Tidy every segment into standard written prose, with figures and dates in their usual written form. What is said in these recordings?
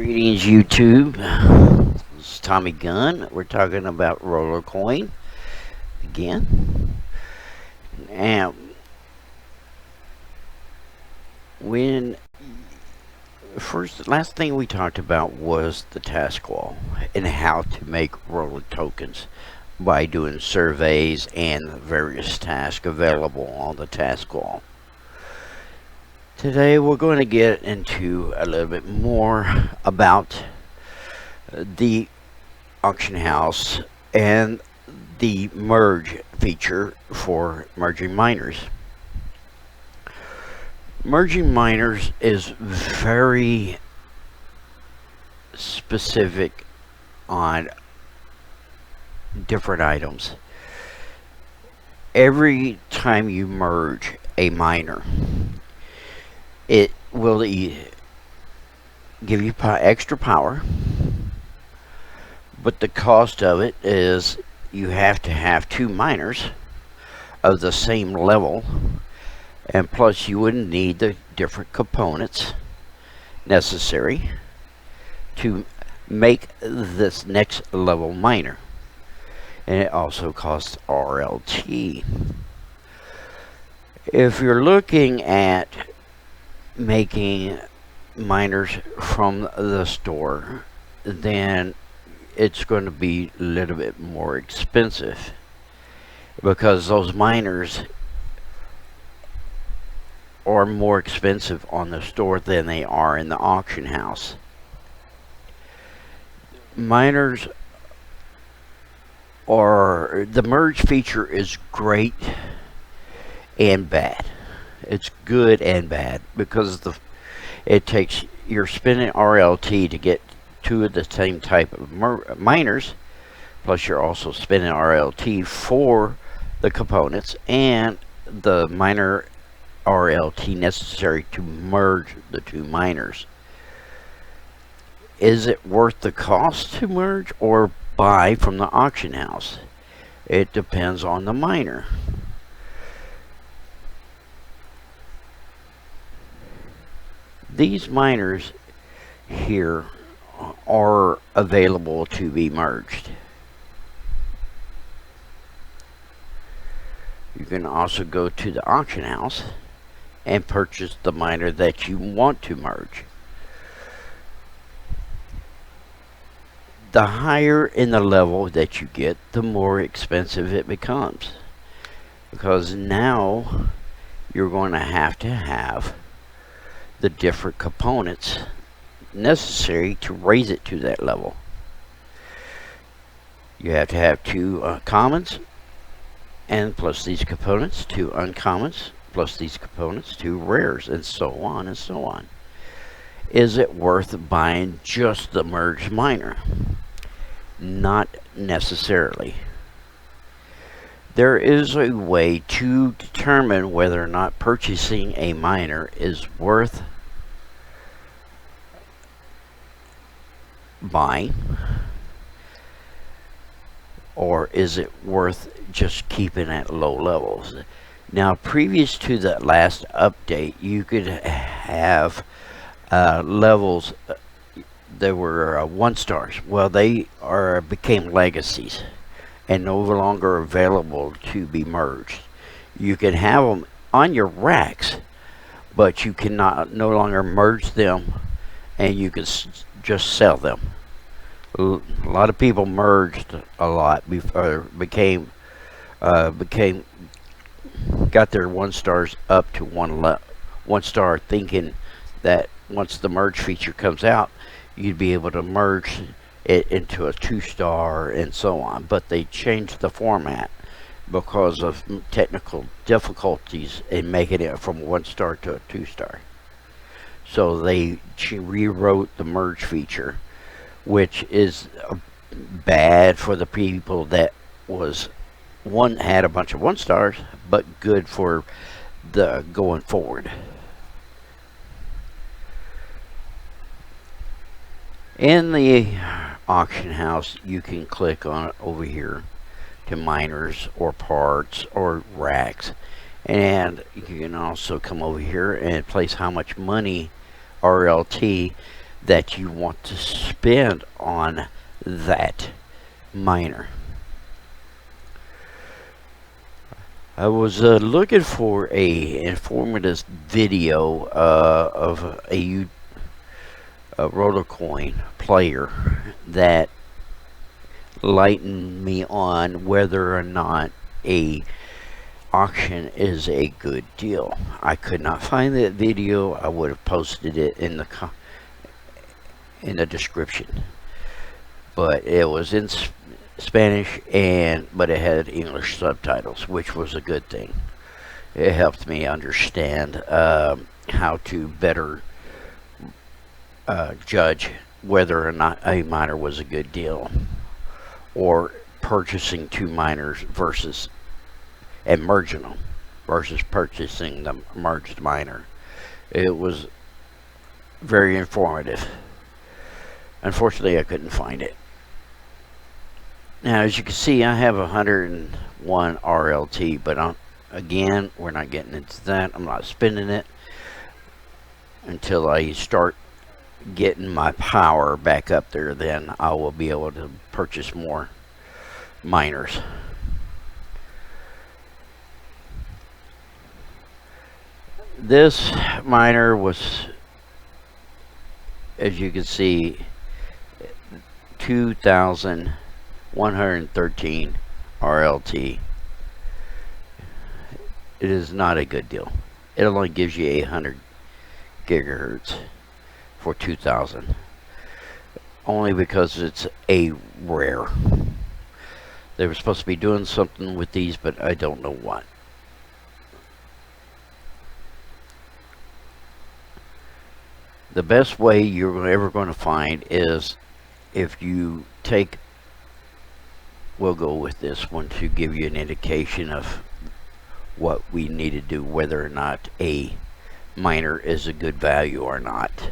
Greetings, YouTube. This is Tommy Gunn. We're talking about Rollercoin again. And last thing we talked about was the task wall and how to make roller tokens by doing surveys and various tasks available on the task wall. Today we're going to get into a little bit more about the auction house and the merge feature for merging miners. Merging miners is very specific on different items. Every time you merge a miner, it will give you extra power, but the cost of it is you have to have two miners of the same level, and plus you wouldn't need the different components necessary to make this next level miner. And it also costs RLT. If you're looking at making miners from the store, then it's going to be a little bit more expensive because those miners are more expensive on the store than they are in the auction house. Miners are, the merge feature is great and bad. It's good and bad because you're spending RLT to get two of the same type of miners, plus you're also spending RLT for the components and the miner RLT necessary to merge the two miners. Is it worth the cost to merge or buy from the auction house? It depends on the miner. These miners here are available to be merged. You can also go to the auction house and purchase the miner that you want to merge. The higher in the level that you get, the more expensive it becomes, because now you're going to have the different components necessary to raise it to that level. You have to have two commons, and plus these components, two uncommons, plus these components, two rares, and so on and so on. Is it worth buying just the merged miner? Not necessarily. There is a way to determine whether or not purchasing a miner is worth buying, or is it worth just keeping at low levels. Now, previous to that last update, you could have levels that were 1 stars. Well, they became legacies and no longer available to be merged. You can have them on your racks, but you cannot no longer merge them, and you can just sell them. A lot of people merged a lot before got their 1 stars up to 1 star, thinking that once the merge feature comes out, you'd be able to merge it into a 2 star and so on. But they changed the format because of technical difficulties in making it from 1 star to a 2 star. So they rewrote the merge feature, which is bad for the people that had a bunch of 1 stars, but good for the going forward. In the auction house, you can click on it over here to miners or parts or racks, and you can also come over here and place how much money RLT that you want to spend on that miner. I was looking for a informative video of a Rollercoin player that lightened me on whether or not a auction is a good deal. I could not find that video. I would have posted it in the description, but it was in Spanish, but it had English subtitles, which was a good thing. It helped me understand how to better judge whether or not a miner was a good deal, or purchasing two miners and merging them versus purchasing the merged miner. It was very informative. Unfortunately, I couldn't find it. Now, as you can see, I have 101 RLT, but again, we're not getting into that. I'm not spending it until I start getting my power back up there. Then I will be able to purchase more miners. This miner was, as you can see, 2,113 RLT. It is not a good deal. It only gives you 800 gigahertz for 2,000. Only because it's a rare. They were supposed to be doing something with these, but I don't know what. The best way you're ever going to find is if you take, we'll go with this one to give you an indication of what we need to do, whether or not a miner is a good value or not.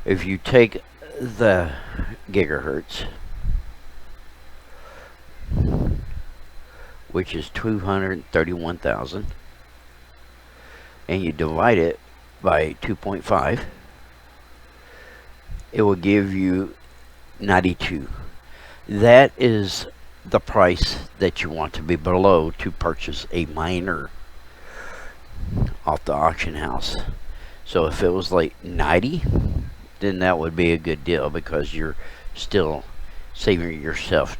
If you take the gigahertz, which is 231,000, and you divide it by 2.5, it will give you 92. That is the price that you want to be below to purchase a miner off the auction house. So if it was like 90, then that would be a good deal, because you're still saving yourself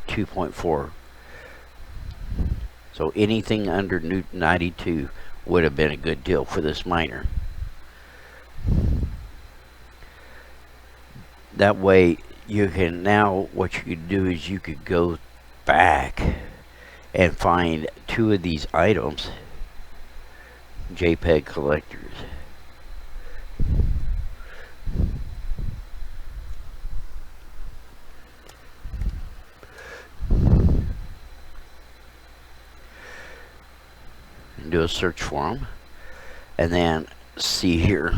2.4. So anything under 92 would have been a good deal for this miner. That way you can, now what you could do is you could go back and find two of these items, JPEG collectors. And do a search for them, and then see here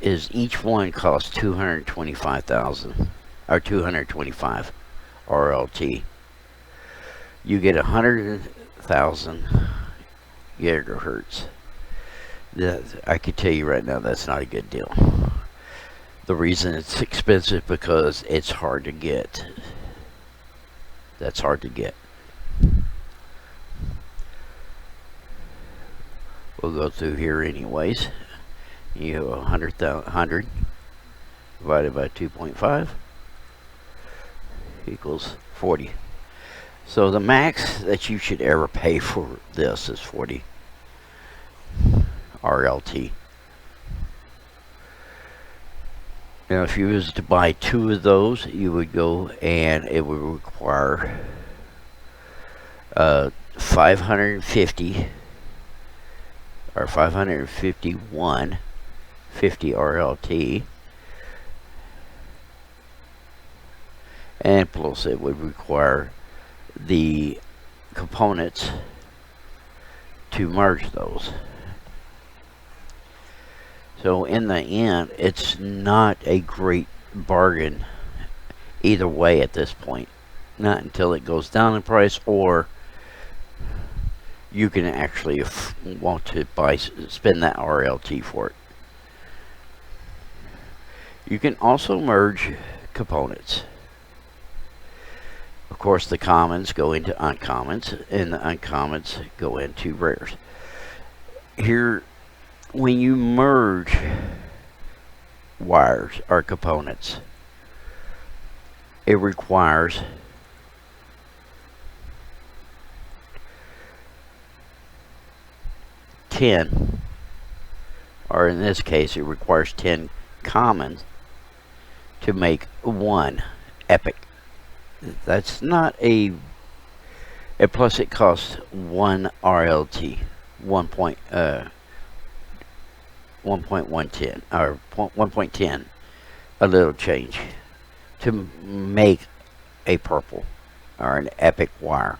is each one costs 225,000 or 225 RLT. You get 100,000 gigahertz. I can tell you right now, that's not a good deal. The reason it's expensive because it's hard to get. That's hard to get. We'll go through here anyways. You have 100 divided by 2.5 equals 40. So the max that you should ever pay for this is 40 RLT. Now if you was to buy two of those, you would go and it would require 550 or 551 50 RLT, and plus it would require the components to merge those. So in the end, it's not a great bargain either way at this point. Not until it goes down in price, or you can actually want to spend that RLT for it. You can also merge components. Of course, the commons go into uncommons, and the uncommons go into rares. Here, when you merge wires or components, it requires 10, or in this case, it requires 10 commons to make one epic. That's not a. And plus, it costs 1 RLT, 1.110 or 1.10, a little change, to make a purple or an epic wire.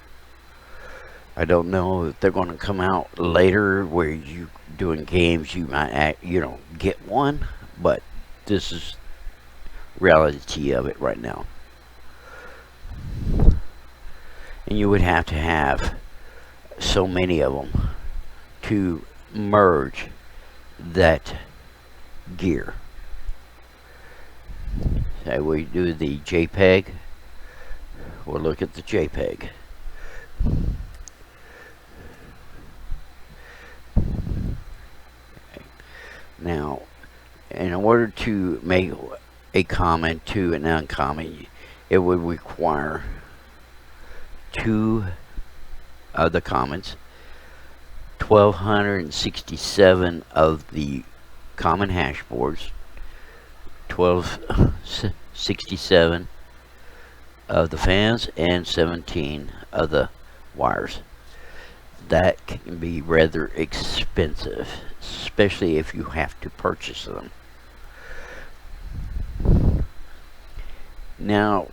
I don't know if they're going to come out later where you doing games you might get one, but this is reality of it right now. And you would have to have so many of them to merge that gear. So we do the JPEG. We'll look at the JPEG. Now, in order to make a common to an uncommon, it would require 2 of the commons, 1267 of the common hash boards, 1267 of the fans, and 17 of the wires. That can be rather expensive, especially if you have to purchase them. Now,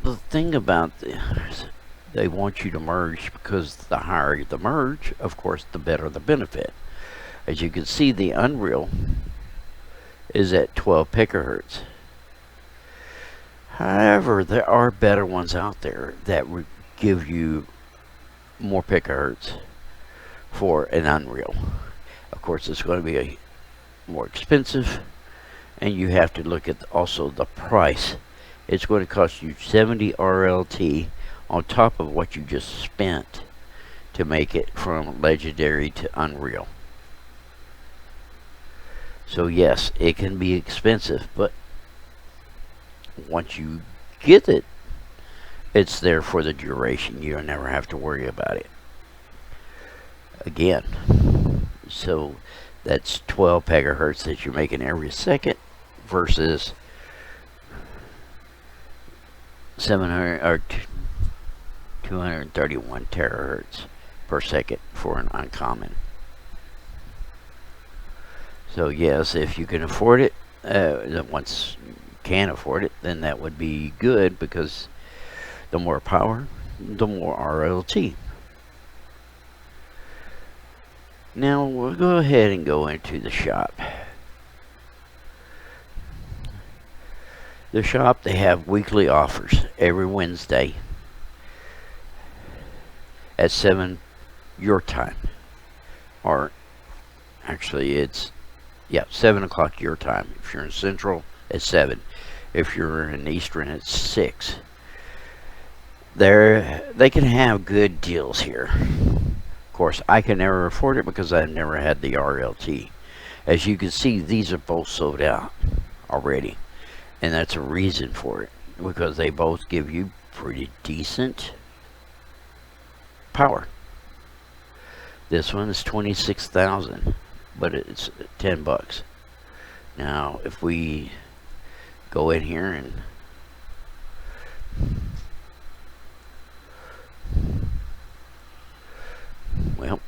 the thing about this, they want you to merge because the higher the merge, of course, the better the benefit. As you can see, the Unreal is at 12 picohertz. However, there are better ones out there that would give you more picohertz for an Unreal. Of course, it's going to be more expensive, and you have to look at also the price. It's going to cost you 70 RLT on top of what you just spent to make it from Legendary to Unreal. So yes, it can be expensive, but once you get it, it's there for the duration. You'll never have to worry about it again. So that's 12 megahertz that you're making every second versus 700 or 231 terahertz per second for an uncommon. So yes, if you can afford it, once you can afford it, then that would be good, because the more power, the more RLT. Now we'll go ahead and go into the shop. The shop, they have weekly offers every Wednesday at 7 your time. Or actually it's 7 o'clock your time. If you're in Central, it's 7. If you're in Eastern, it's 6. They can have good deals here. Of course, I can never afford it because I've never had the RLT. As you can see, these are both sold out already. And that's a reason for it, because they both give you pretty decent power. This one is 26,000, but it's $10. Now, if we go in here and well,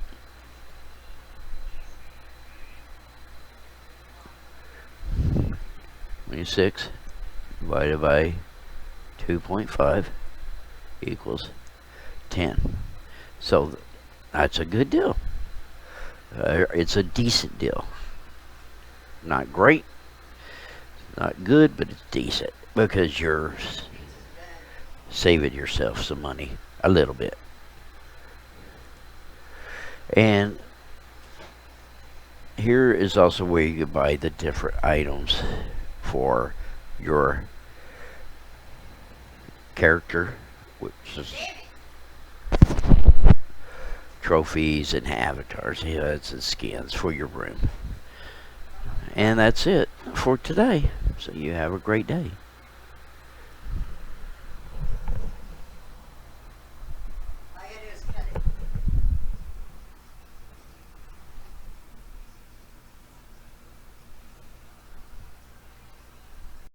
$26 divided by 2.5 equals 10. So that's a good deal. It's a decent deal. Not great, not good, but it's decent, because you're saving yourself some money a little bit. And here is also where you can buy the different items for your character, which is trophies and avatars, HUDs and skins for your room. And that's it for today. So you have a great day.